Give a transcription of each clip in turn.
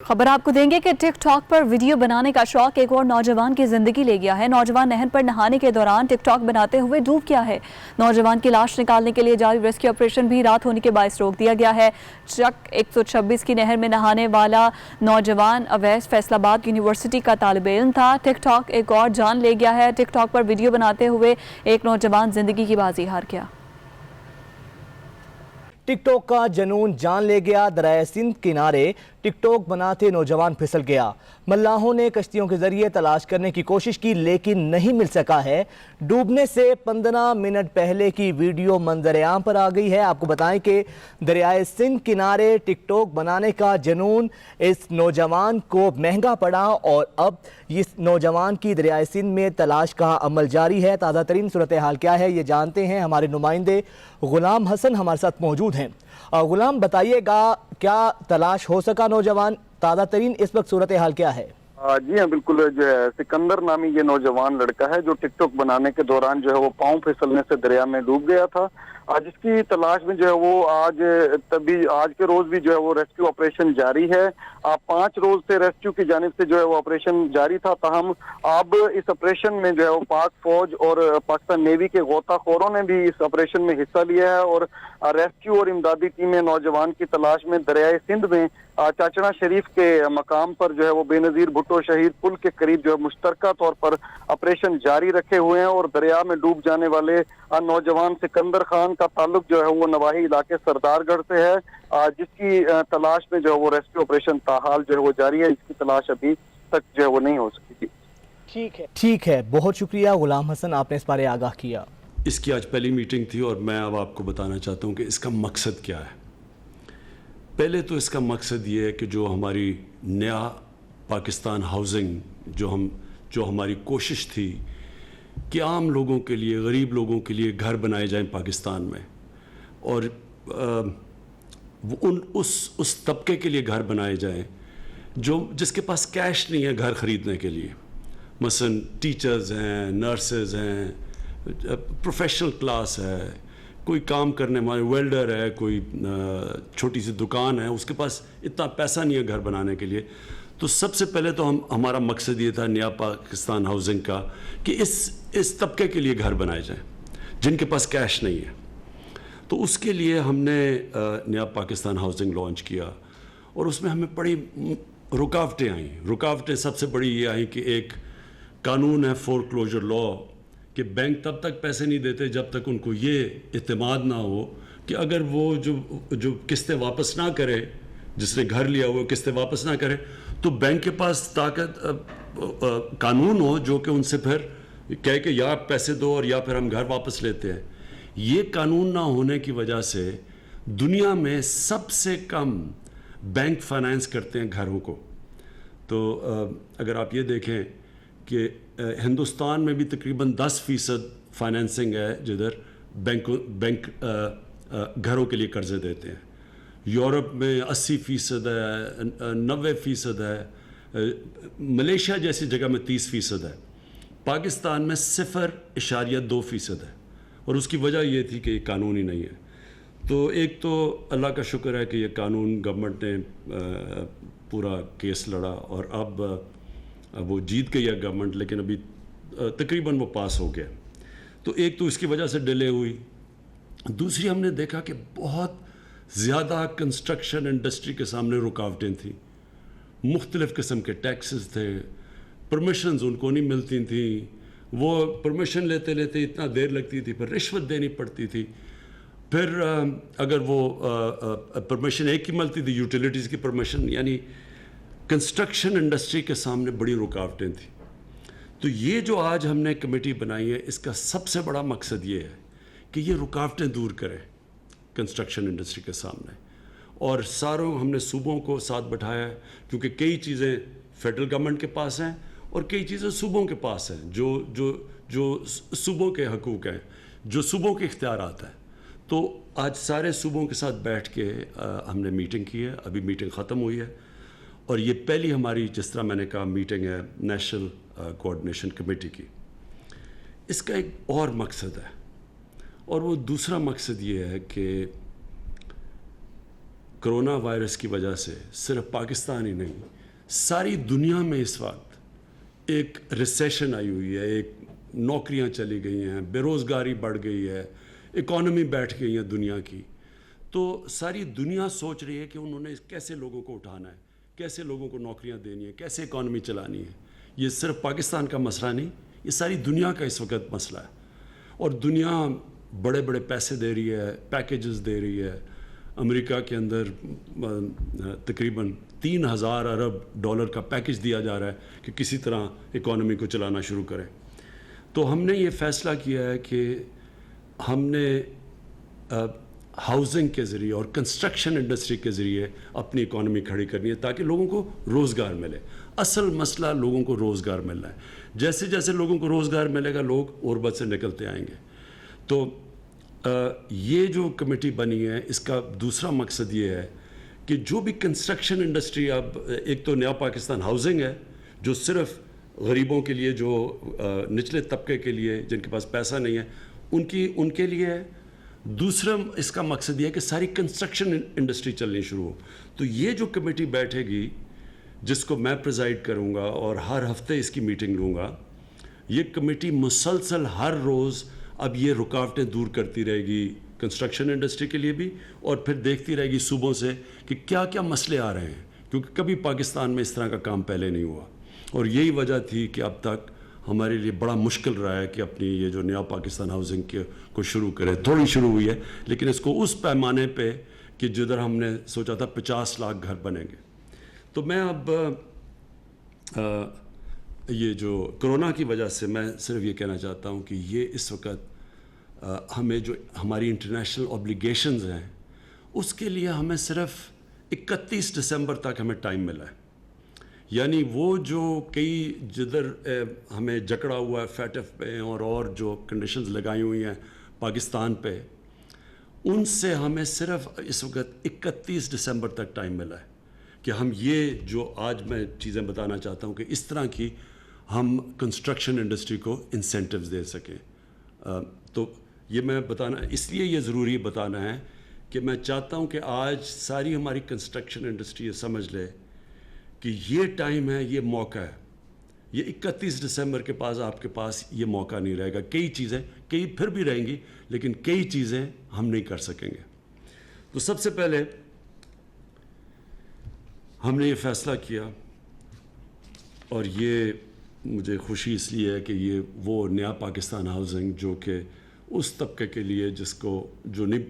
खबर आपको देंगे कि टिक टॉक पर वीडियो बनाने का शौक एक और नौजवान की जिंदगी ले गया है। नौजवान नहर पर नहाने के दौरान टिक टॉक बनाते हुए डूब गया है। नौजवान की लाश निकालने के लिए जारी रेस्क्यू ऑपरेशन भी रात होने के बायस रोक दिया गया है। चक 126 की नहर में नहाने वाला नौजवान अवैस फैसलाबाद यूनिवर्सिटी का तालिब इल्म था। टिक टॉक एक और जान ले गया है। टिक टॉक पर वीडियो बनाते हुए एक नौजवान जिंदगी की बाजी हार गया। टिक टॉक का जनून जान ले गया। दरिया सिंध किनारे टिक टॉक बनाते नौजवान फिसल गया। मल्लाहों ने कश्तियों के जरिए तलाश करने की कोशिश की लेकिन नहीं मिल सका है। डूबने से 15 मिनट पहले की वीडियो मंजर-ए-आम पर आ गई है। आपको बताएं कि दरिया सिंध किनारे टिक टॉक बनाने का जनून इस नौजवान को महंगा पड़ा और अब इस नौजवान की दरिया सिंध में तलाश का अमल जारी है। ताज़ा तरीन सूरत हाल क्या है ये जानते हैं। हमारे नुमाइंदे गुलाम हसन हमारे साथ मौजूद हैं। गुलाम, बताइएगा क्या तलाश हो सका नौजवान? ताज़ा तरीन इस वक्त सूरत हाल क्या है? जी हाँ, बिल्कुल। जो है सिकंदर नामी ये नौजवान लड़का है जो टिकटॉक बनाने के दौरान जो है वो पाँव फिसलने से दरिया में डूब गया था। आज इसकी तलाश में जो है वो आज के रोज भी जो है वो रेस्क्यू ऑपरेशन जारी है। 5 रोज से रेस्क्यू की जानिब से जो है वो ऑपरेशन जारी था। ताहम अब इस ऑपरेशन में जो है वो पाक फौज और पाकिस्तान नेवी के गोताखोरों ने भी इस ऑपरेशन में हिस्सा लिया है और रेस्क्यू और इमदादी टीमें नौजवान की तलाश में दरिया सिंध में चाचना शरीफ के मकाम पर जो है वो बेनजीर भुट्टो शहीद पुल के करीब जो है मुश्तरका तौर पर ऑपरेशन जारी रखे हुए हैं और दरिया में डूब जाने वाले नौजवान सिकंदर खान का ताल्लुक जो है वो नवाही इलाके सरदारगढ़ से है, जिसकी तलाश में जो है वो रेस्क्यू ऑपरेशन ताहाल जो है वो जारी है। इसकी तलाश अभी तक जो है वो नहीं हो सकी थी। ठीक है, बहुत शुक्रिया गुलाम हसन, आपने इस बारे आगाह किया। इसकी आज पहली मीटिंग थी और मैं अब आपको बताना चाहता हूँ कि इसका मकसद क्या है। पहले तो इसका मकसद ये है कि जो हमारी नया पाकिस्तान हाउसिंग जो हमारी कोशिश थी कि आम लोगों के लिए, गरीब लोगों के लिए घर बनाए जाएं पाकिस्तान में और उस तबके के लिए घर बनाए जाएं जिसके पास कैश नहीं है घर ख़रीदने के लिए। मसलन टीचर्स हैं, नर्सेज हैं, प्रोफेशनल क्लास है, कोई काम करने वाले वेल्डर है, कोई छोटी सी दुकान है, उसके पास इतना पैसा नहीं है घर बनाने के लिए। तो सबसे पहले तो हमारा मकसद ये था नया पाकिस्तान हाउसिंग का कि इस तबके के लिए घर बनाए जाएं जिनके पास कैश नहीं है। तो उसके लिए हमने नया पाकिस्तान हाउसिंग लॉन्च किया और उसमें हमें बड़ी रुकावटें आई। रुकावटें सबसे बड़ी ये आई कि एक कानून है फोरक्लोजर लॉ कि बैंक तब तक पैसे नहीं देते जब तक उनको ये इत्मीनान ना हो कि अगर वो जो किस्तें वापस ना करे, जिसने घर लिया वो किस्तें वापस ना करे, तो बैंक के पास कानून हो जो कि उनसे फिर कहे कि या पैसे दो और या फिर हम घर वापस लेते हैं। ये कानून ना होने की वजह से दुनिया में सबसे कम बैंक फाइनेंस करते हैं घरों को। तो अगर आप ये देखें कि हिंदुस्तान में भी तकरीबन 10% फाइनेंसिंग है जिधर बैंक घरों के लिए कर्जे देते हैं। यूरोप में 80% है, 90% है, मलेशिया जैसी जगह में 30% है, पाकिस्तान में 0.2% है और उसकी वजह ये थी कि ये कानून ही नहीं है। तो एक तो अल्लाह का शुक्र है कि ये कानून गवर्नमेंट ने पूरा केस लड़ा और अब वो जीत गई है गवर्नमेंट, लेकिन अभी तकरीबन वो पास हो गया। तो एक तो इसकी वजह से डिले हुई। दूसरी, हमने देखा कि बहुत ज़्यादा कंस्ट्रक्शन इंडस्ट्री के सामने रुकावटें थी। मुख्तलिफ़ किस्म के टैक्सेस थे, परमिशंस उनको नहीं मिलती थी, वो परमिशन लेते लेते इतना देर लगती थी, फिर रिश्वत देनी पड़ती थी। फिर अगर वो परमिशन एक ही मिलती थी, यूटिलिटीज़ की परमिशन, यानी कंस्ट्रक्शन इंडस्ट्री के सामने बड़ी रुकावटें थी। तो ये जो आज हमने कमेटी बनाई है, इसका सबसे बड़ा मकसद ये है कि ये रुकावटें दूर करें कंस्ट्रक्शन इंडस्ट्री के सामने। और सारों हमने सूबों को साथ बैठाया है क्योंकि कई चीज़ें फेडरल गवर्नमेंट के पास हैं और कई चीज़ें सूबों के पास हैं जो सूबों के हकूक़ हैं, जो सूबों के इख्तियारात हैं। तो आज सारे सूबों के साथ बैठ के हमने मीटिंग की है। अभी मीटिंग ख़त्म हुई है और ये पहली हमारी, जिस तरह मैंने कहा, मीटिंग है नेशनल कोऑर्डिनेशन कमेटी की। इसका एक और मकसद है और वो दूसरा मकसद ये है कि کرونا وائرس کی وجہ سے صرف پاکستان ہی نہیں ساری دنیا میں اس وقت ایک ریسیشن آئی ہوئی ہے, ایک نوکریاں چلی گئی ہیں, بے روزگاری بڑھ گئی ہے, اکانومی بیٹھ گئی ہے دنیا کی. تو ساری دنیا سوچ رہی ہے کہ انہوں نے کیسے لوگوں کو اٹھانا ہے, کیسے لوگوں کو نوکریاں دینی ہے, کیسے اکانومی چلانی ہے. یہ صرف پاکستان کا مسئلہ نہیں, یہ ساری دنیا کا اس وقت مسئلہ ہے. اور دنیا بڑے بڑے پیسے دے رہی ہے, پیکیجز دے رہی ہے. امریکہ کے اندر تقریباً 3000 ارب ڈالر کا پیکیج دیا جا رہا ہے کہ کسی طرح اکانومی کو چلانا شروع کریں. تو ہم نے یہ فیصلہ کیا ہے کہ ہم نے ہاؤسنگ کے ذریعے اور کنسٹرکشن انڈسٹری کے ذریعے اپنی اکانومی کھڑی کرنی ہے تاکہ لوگوں کو روزگار ملے. اصل مسئلہ لوگوں کو روزگار ملنا ہے. جیسے جیسے لوگوں کو روزگار ملے گا لوگ غربت سے نکلتے آئیں گے. تو یہ جو کمیٹی بنی ہے اس کا دوسرا مقصد یہ ہے کہ جو بھی کنسٹرکشن انڈسٹری, اب ایک تو نیا پاکستان ہاؤسنگ ہے جو صرف غریبوں کے لیے, جو نچلے طبقے کے لیے جن کے پاس پیسہ نہیں ہے ان کے لیے ہے. دوسرا اس کا مقصد یہ ہے کہ ساری کنسٹرکشن انڈسٹری چلنی شروع ہو. تو یہ جو کمیٹی بیٹھے گی جس کو میں پریزائڈ کروں گا اور ہر ہفتے اس کی میٹنگ لوں گا, یہ کمیٹی مسلسل ہر روز اب یہ رکاوٹیں دور کرتی رہے گی کنسٹرکشن انڈسٹری کے لیے بھی, اور پھر دیکھتی رہے گی صوبوں سے کہ کیا کیا مسئلے آ رہے ہیں, کیونکہ کبھی پاکستان میں اس طرح کا کام پہلے نہیں ہوا. اور یہی وجہ تھی کہ اب تک ہمارے لیے بڑا مشکل رہا ہے کہ اپنی یہ جو نیا پاکستان ہاؤسنگ کو شروع کرے. تھوڑی شروع ہوئی ہے لیکن اس کو اس پیمانے پہ کہ جدھر ہم نے سوچا تھا 50 لاکھ گھر بنیں گے. تو میں اب یہ جو کرونا کی وجہ سے میں صرف یہ کہنا چاہتا ہوں کہ یہ اس وقت ہمیں جو ہماری انٹرنیشنل اوبلیگیشنز ہیں اس کے لیے ہمیں صرف 31 دسمبر تک ہمیں ٹائم ملا ہے. یعنی وہ جو کئی جدھر ہمیں جکڑا ہوا ہے فیٹف پہ اور جو کنڈیشنز لگائی ہوئی ہیں پاکستان پہ, ان سے ہمیں صرف اس وقت 31 دسمبر تک ٹائم ملا ہے کہ ہم یہ جو آج میں چیزیں بتانا چاہتا ہوں کہ اس طرح کی ہم کنسٹرکشن انڈسٹری کو انسینٹیوز دے سکیں. تو یہ میں بتانا اس لیے یہ ضروری بتانا ہے کہ میں چاہتا ہوں کہ آج ساری ہماری کنسٹرکشن انڈسٹری یہ سمجھ لے کہ یہ ٹائم ہے, یہ موقع ہے. یہ 31 دسمبر کے پاس آپ کے پاس یہ موقع نہیں رہے گا. کئی چیزیں کئی پھر بھی رہیں گی لیکن کئی چیزیں ہم نہیں کر سکیں گے. تو سب سے پہلے ہم نے یہ فیصلہ کیا, اور یہ مجھے خوشی اس لیے ہے کہ یہ وہ نیا پاکستان ہاؤسنگ جو کہ اس طبقے کے لیے جس کو جو نہیں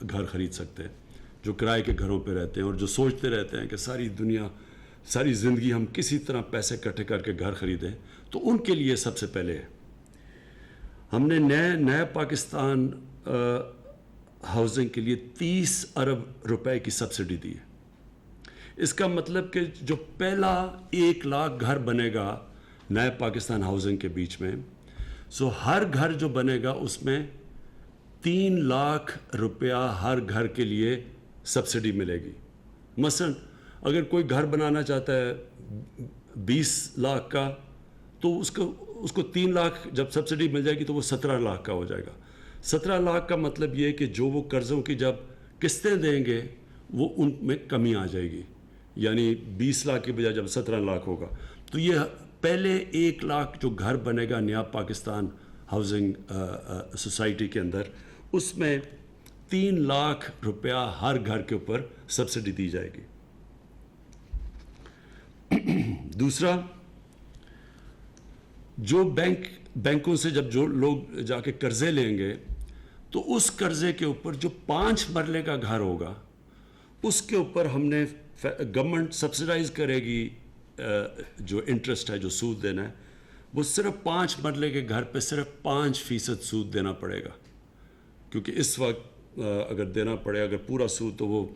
گھر خرید سکتے, جو کرائے کے گھروں پہ رہتے ہیں اور جو سوچتے رہتے ہیں کہ ساری دنیا ساری زندگی ہم کسی طرح پیسے اکٹھے کر کے گھر خریدیں, تو ان کے لیے سب سے پہلے ہے. ہم نے نئے پاکستان ہاؤسنگ کے لیے 30 ارب روپے کی سبسڈی دی ہے. اس کا مطلب کہ جو پہلا 1 لاکھ گھر بنے گا نئے پاکستان ہاؤسنگ کے بیچ میں, سو ہر گھر جو بنے گا اس میں 3 لاکھ روپیہ ہر گھر کے لیے سبسڈی ملے گی. مثلا اگر کوئی گھر بنانا چاہتا ہے 20 لاکھ کا, تو اس کو 3 لاکھ جب سبسڈی مل جائے گی تو وہ 17 لاکھ کا ہو جائے گا. 17 لاکھ کا مطلب یہ کہ جو وہ قرضوں کی جب قسطیں دیں گے وہ ان میں کمی آ جائے گی, یعنی 20 لاکھ کے بجائے جب 17 لاکھ ہوگا. تو یہ پہلے 1 لاکھ جو گھر بنے گا نیا پاکستان ہاؤسنگ سوسائٹی کے اندر, اس میں 3 لاکھ روپیہ ہر گھر کے اوپر سبسڈی دی جائے گی. دوسرا, جو بینکوں سے جب جو لوگ جا کے قرضے لیں گے تو اس قرضے کے اوپر جو 5 مرلے کا گھر ہوگا اس کے اوپر ہم نے گورنمنٹ سبسڈائز کرے گی. جو انٹرسٹ ہے جو سود دینا ہے وہ صرف 5 مرلے کے گھر پہ صرف 5% سود دینا پڑے گا, کیونکہ اس وقت اگر دینا پڑے اگر پورا سود تو وہ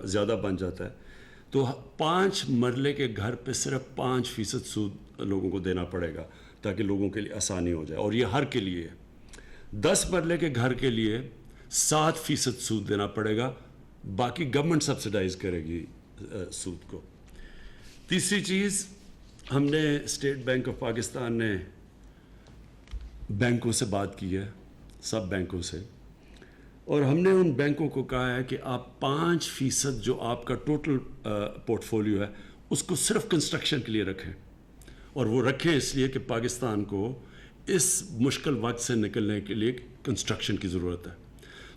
زیادہ بن جاتا ہے. تو 5 مرلے کے گھر پہ صرف 5% سود لوگوں کو دینا پڑے گا تاکہ لوگوں کے لیے آسانی ہو جائے, اور یہ ہر کے لیے ہے. 10 مرلے کے گھر کے لیے 7% سود دینا پڑے گا, باقی گورنمنٹ سبسڈائز کرے گی سود کو. تیسری چیز, ہم نے اسٹیٹ بینک آف پاکستان نے بینکوں سے بات کی ہے, سب بینکوں سے, اور ہم نے ان بینکوں کو کہا ہے کہ آپ 5% جو آپ کا ٹوٹل پورٹ فولیو ہے اس کو صرف کنسٹرکشن کے لیے رکھیں, اور وہ رکھیں اس لیے کہ پاکستان کو اس مشکل وقت سے نکلنے کے لیے کنسٹرکشن کی ضرورت ہے.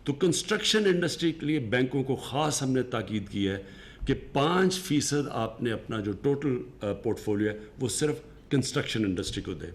تو کنسٹرکشن انڈسٹری کے لیے بینکوں کو خاص ہم نے تاکید کی ہے کہ 5% آپ نے اپنا جو ٹوٹل پورٹ فولیو ہے وہ صرف کنسٹرکشن انڈسٹری کو دیں.